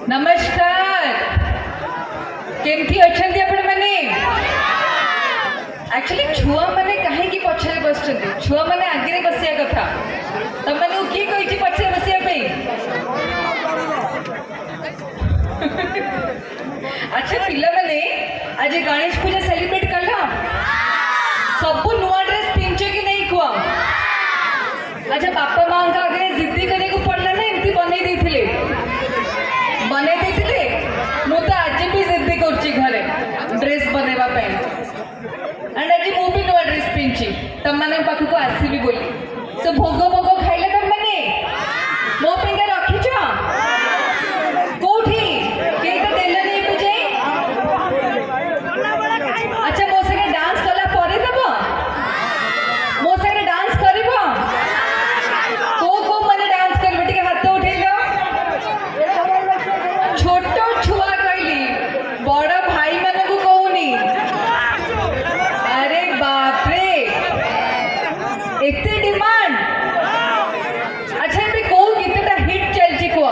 नमस्कार केमती अच्छे आपण मैंने एक्चुअली छुआ मैंने कहीं पछरे बस छुआ मैंने आगे बसिया कथा तमने किए कही पछरे बसिया अच्छा पिला मैंने आज गणेश पूजा सेलिब्रेट कला सब नुआ ड्रेस पिंचे कि नहीं कुआ अच्छा बापा माँ का आगे जिद्दी करने को पड़ना ना एमती बने देते मु तो आज भी जिद्दी करची घरे ड्रेस बनेवा पे एंड आज मु भी नुआ ड्रेस पिंची तम माने पाखु को आसीबी बोली तो भोग भोग खाइले तम माने मो पिंगा रखिछ कोठी केटा देला नहीं मुझे अच्छा मो संगे डांस कला परे दबो मो संगे डांस करिबो को माने डांस करबे टिके हाथ उठेलो छोटो छुआ कहली बड़ भाई माने को कहूनी अरे बाप रे एते डिमांड अच्छा एबे को गीतटा हिट चलची को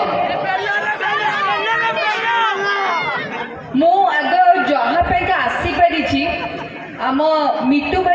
मु आग जहा पे का आसी परिची आम मिट्टू भाई